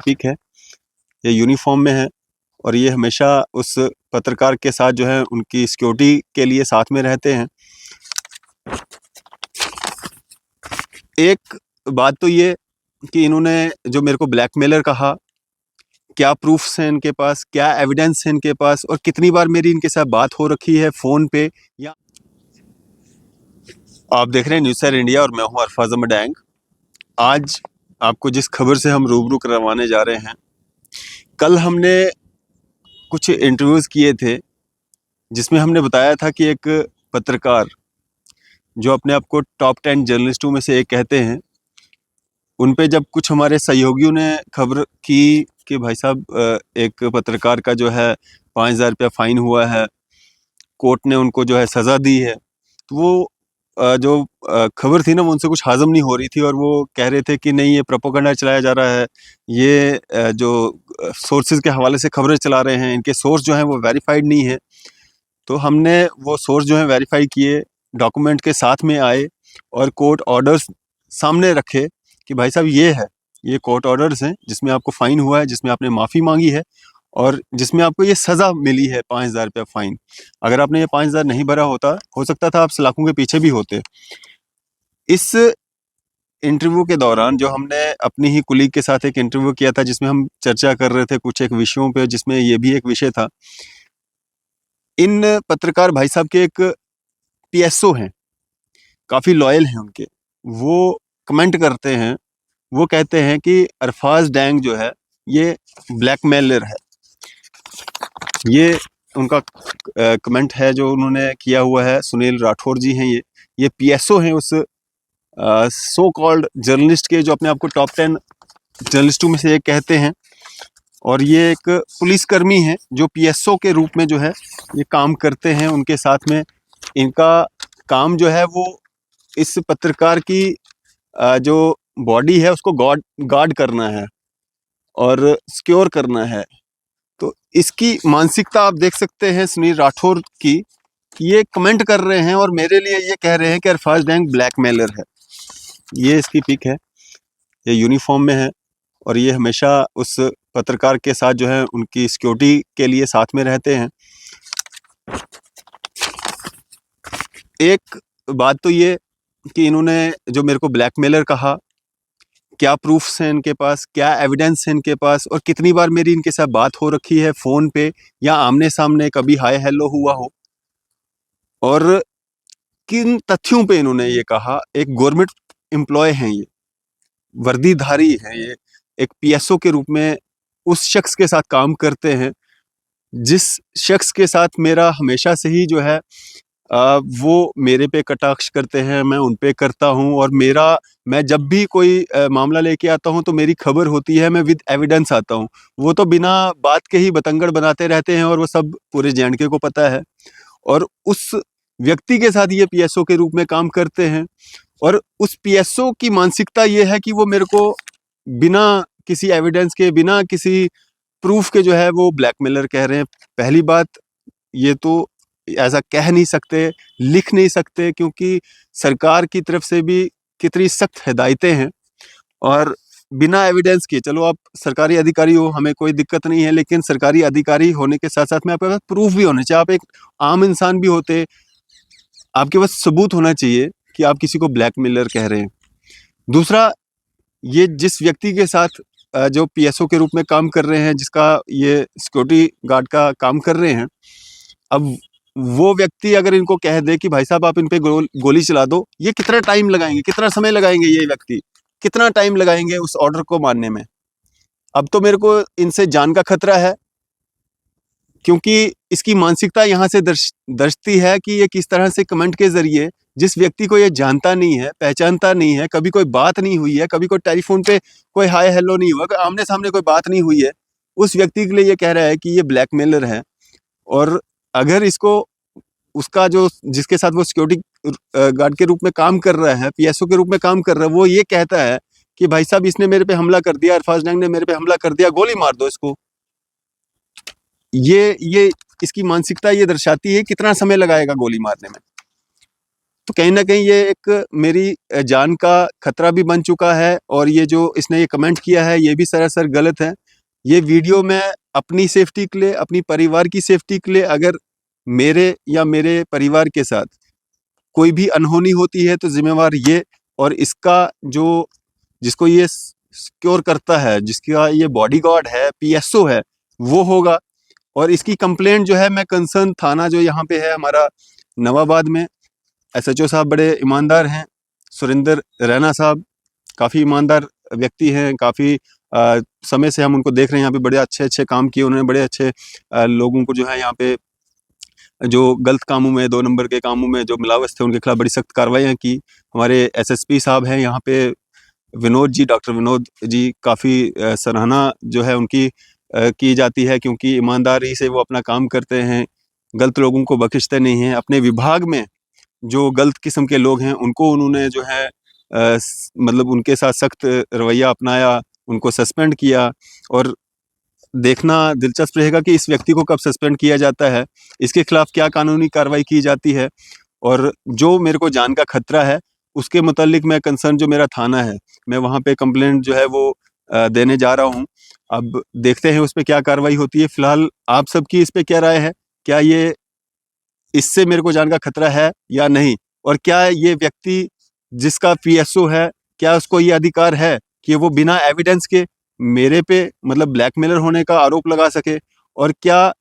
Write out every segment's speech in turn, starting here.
Pick है। ये uniform में है और ये हमेशा उस पत्रकार के साथ जो है उनकी सिक्योरिटी के लिए साथ में रहते हैं। एक बात तो ये कि इन्होंने जो मेरे को ब्लैकमेलर कहा, क्या प्रूफ्स हैं इनके पास, क्या एविडेंस है इनके पास और कितनी बार मेरी इनके साथ बात हो रखी है फ़ोन पे। या आप देख रहे हैं न्यूज़ सर इंडिया और मैं हूं अरफाज अहमद डैंग। आज आपको जिस खबर से हम रूबरू करवाने जा रहे हैं, कल हमने कुछ इंटरव्यूज़ किए थे जिसमें हमने बताया था कि एक पत्रकार जो अपने आप को टॉप 10 जर्नलिस्टों में से एक कहते हैं, उन पे जब कुछ हमारे सहयोगियों ने खबर की कि भाई साहब एक पत्रकार का जो है 5,000 रुपया फाइन हुआ है, कोर्ट ने उनको जो है सज़ा दी है, तो वो जो खबर थी ना वो उनसे कुछ हाज़म नहीं हो रही थी और वो कह रहे थे कि नहीं ये प्रोपेगेंडा चलाया जा रहा है, ये जो सोर्सेज़ के हवाले से खबरें चला रहे हैं, इनके सोर्स जो हैं वो वेरीफाइड नहीं है। तो हमने वो सोर्स जो है वेरीफाई किए, डॉक्यूमेंट के साथ में आए और कोर्ट ऑर्डर्स सामने रखे कि भाई साहब ये है, ये कोर्ट ऑर्डर्स हैं जिसमें आपको फ़ाइन हुआ है, जिसमें आपने माफ़ी मांगी है और जिसमें आपको ये सज़ा मिली है 5,000 रुपया फ़ाइन। अगर आपने ये 5,000 नहीं भरा होता, हो सकता था आप सलाखों के पीछे भी होते। इस इंटरव्यू के दौरान जो हमने अपनी ही कुलीग के साथ एक इंटरव्यू किया था जिसमें हम चर्चा कर रहे थे कुछ एक विषयों पे, जिसमें ये भी एक विषय था। इन पत्रकार भाई साहब के एक पीएसओ हैं, काफ़ी लॉयल हैं उनके। वो कमेंट करते हैं, वो कहते हैं कि अरफाज डैंग जो है ये ब्लैकमेलर है। ये उनका कमेंट है जो उन्होंने किया हुआ है। सुनील राठौर जी हैं ये पीएसओ हैं उस सो कॉल्ड जर्नलिस्ट के जो अपने आप को टॉप 10 जर्नलिस्टों में से एक कहते हैं। और ये एक पुलिसकर्मी है जो पीएसओ के रूप में जो है ये काम करते हैं। उनके साथ में इनका काम जो है वो इस पत्रकार की जो बॉडी है उसको गार्ड करना है और सिक्योर करना है। तो इसकी मानसिकता आप देख सकते हैं सुनील राठौर की, ये कमेंट कर रहे हैं और मेरे लिए ये कह रहे हैं कि अरफाज डैंग ब्लैकमेलर है। ये इसकी पिक है। ये यूनिफॉर्म में है और ये हमेशा उस पत्रकार के साथ जो है उनकी सिक्योरिटी के लिए साथ में रहते हैं। एक बात तो ये कि इन्होंने जो मेरे को ब्लैकमेलर कहा, क्या प्रूफ्स हैं इनके पास, क्या एविडेंस है इनके पास और कितनी बार मेरी इनके साथ बात हो रखी है फ़ोन पे या आमने सामने कभी हाय हेलो हुआ हो और किन तथ्यों पे इन्होंने ये कहा। एक गवर्नमेंट एम्प्लॉय हैं, ये वर्दीधारी हैं, ये एक पीएसओ के रूप में उस शख्स के साथ काम करते हैं जिस शख्स के साथ मेरा हमेशा से ही जो है वो मेरे पे कटाक्ष करते हैं, मैं उन पे करता हूँ और मैं जब भी कोई मामला लेके आता हूँ तो मेरी खबर होती है, मैं विद एविडेंस आता हूँ। वो तो बिना बात के ही बतंगड़ बनाते रहते हैं और वो सब पूरे जेएंडके को पता है। और उस व्यक्ति के साथ ये पीएसओ के रूप में काम करते हैं और उस पीएसओ की मानसिकता ये है कि वो मेरे को बिना किसी एविडेंस के, बिना किसी प्रूफ के जो है वो ब्लैकमेलर कह रहे हैं। पहली बात, ये तो ऐसा कह नहीं सकते, लिख नहीं सकते, क्योंकि सरकार की तरफ से भी कितनी सख्त हिदायतें हैं और बिना एविडेंस के, चलो आप सरकारी अधिकारी हो, हमें कोई दिक्कत नहीं है, लेकिन सरकारी अधिकारी होने के साथ साथ में आपके पास प्रूफ भी होने चाहिए। आप एक आम इंसान भी होते, आपके पास सबूत होना चाहिए कि आप किसी को ब्लैकमेलर कह रहे हैं। दूसरा, ये जिस व्यक्ति के साथ जो पीएसओ के रूप में काम कर रहे हैं, जिसका ये सिक्योरिटी गार्ड का काम कर रहे हैं, अब वो व्यक्ति अगर इनको कह दे कि भाई साहब आप इन पे गोली चला दो, ये कितना टाइम लगाएंगे, कितना समय लगाएंगे, ये व्यक्ति कितना टाइम लगाएंगे उस ऑर्डर को मानने में। अब तो मेरे को इनसे जान का खतरा है, क्योंकि इसकी मानसिकता यहाँ से दर्शती है कि ये किस तरह से कमेंट के जरिए जिस व्यक्ति को ये जानता नहीं है, पहचानता नहीं है, कभी कोई बात नहीं हुई है, कभी कोई टेलीफोन पे कोई हाय हेलो नहीं हुआ, आमने सामने कोई बात नहीं हुई है, उस व्यक्ति के लिए ये कह रहा है कि ये ब्लैकमेलर है। और अगर इसको उसका जो जिसके साथ वो सिक्योरिटी गार्ड के रूप में काम कर रहा है, पीएसओ के रूप में काम कर रहा है, वो ये कहता है कि भाई साहब इसने मेरे पे हमला कर दिया, अरफाज डैंग ने मेरे पे हमला कर दिया, गोली मार दो इसको। ये इसकी मानसिकता ये दर्शाती है कितना समय लगाएगा गोली मारने में। तो कहीं ना कहीं ये एक मेरी जान का खतरा भी बन चुका है। और ये जो इसने ये कमेंट किया है ये भी सरासर गलत है। ये वीडियो मैं अपनी सेफ्टी के लिए, अपनी परिवार की सेफ्टी के लिए, अगर मेरे या मेरे परिवार के साथ कोई भी अनहोनी होती है तो जिम्मेवार ये, और इसका जो जिसको ये सिक्योर करता है, जिसका ये बॉडीगार्ड है, पीएसओ है, वो होगा। और इसकी कंप्लेंट जो है मैं कंसर्न थाना जो यहाँ पे है हमारा नवाबाद में, एसएचओ साहब बड़े ईमानदार हैं, सुरेंद्र रैना साहब काफ़ी ईमानदार व्यक्ति हैं। काफ़ी समय से हम उनको देख रहे हैं, यहाँ पे बड़े अच्छे अच्छे काम किए उन्होंने, बड़े अच्छे लोगों को जो है यहाँ पे जो गलत कामों में, 2 नंबर के कामों में जो मिलावट थे उनके खिलाफ बड़ी सख्त कार्रवाइयाँ की। हमारे एसएसपी साहब हैं यहाँ पे, विनोद जी, डॉक्टर विनोद जी, काफ़ी सराहना जो है उनकी की जाती है, क्योंकि ईमानदारी से वो अपना काम करते हैं, गलत लोगों को बख्शते नहीं हैं। अपने विभाग में जो गलत किस्म के लोग हैं उनको उन्होंने जो है मतलब उनके साथ सख्त रवैया अपनाया, उनको सस्पेंड किया। और देखना दिलचस्प रहेगा कि इस व्यक्ति को कब सस्पेंड किया जाता है, इसके खिलाफ क्या कानूनी कार्रवाई की जाती है। और जो मेरे को जान का खतरा है उसके मुतालिक मैं कंसर्न जो मेरा थाना है, मैं वहाँ पे कंप्लेंट जो है वो देने जा रहा हूँ। अब देखते हैं उस पर क्या कार्रवाई होती है। फिलहाल आप सबकी इस पे क्या राय है? क्या ये इससे मेरे को जान का खतरा है या नहीं? और क्या ये व्यक्ति जिसका पीएसओ है, क्या उसको ये अधिकार है कि वो बिना एविडेंस के मेरे पे मतलब ब्लैकमेलर होने का आरोप लगा सके? और क्या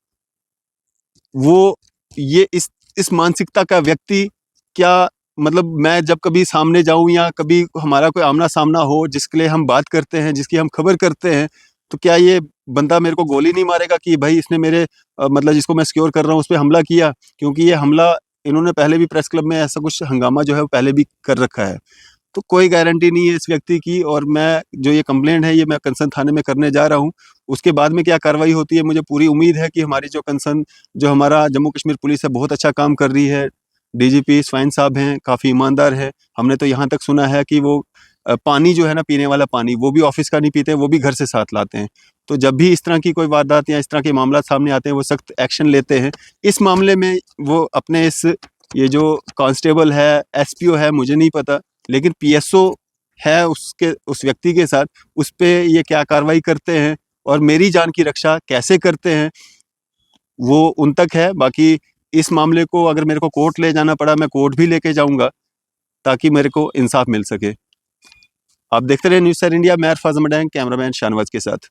वो ये इस मानसिकता का व्यक्ति, क्या मतलब मैं जब कभी सामने जाऊं या कभी हमारा कोई आमना सामना हो जिसके लिए हम बात करते हैं, जिसकी हम खबर करते हैं, तो क्या ये बंदा मेरे को गोली नहीं मारेगा कि भाई इसने मेरे मतलब जिसको मैं सिक्योर कर रहा हूँ उस पर हमला किया? क्योंकि ये हमला इन्होंने पहले भी प्रेस क्लब में ऐसा कुछ हंगामा जो है वो पहले भी कर रखा है। तो कोई गारंटी नहीं है इस व्यक्ति की। और मैं जो ये कंप्लेंट है ये मैं कंसर्न थाने में करने जा रहा हूँ। उसके बाद में क्या कार्रवाई होती है, मुझे पूरी उम्मीद है कि हमारी जो कंसर्न जो हमारा जम्मू कश्मीर पुलिस है बहुत अच्छा काम कर रही है। डीजीपी स्वाइन साहब हैं, काफ़ी ईमानदार है। हमने तो यहाँ तक सुना है कि वो पानी जो है ना, पीने वाला पानी, वो भी ऑफिस का नहीं पीते, वो भी घर से साथ लाते हैं। तो जब भी इस तरह की कोई वारदात या इस तरह के मामला सामने आते हैं वो सख्त एक्शन लेते हैं। इस मामले में वो अपने इस ये जो कांस्टेबल है, एसपीओ है, मुझे नहीं पता, लेकिन पीएसओ है उसके उस व्यक्ति के साथ, उस पे ये क्या कार्रवाई करते हैं और मेरी जान की रक्षा कैसे करते हैं वो उन तक है। बाकी इस मामले को अगर मेरे को कोर्ट ले जाना पड़ा मैं कोर्ट भी लेके जाऊंगा ताकि मेरे को इंसाफ मिल सके। आप देखते रहे न्यूज़ सर इंडिया। मैं अरफाज मडैंग, कैमरामैन शाहनवाज के साथ।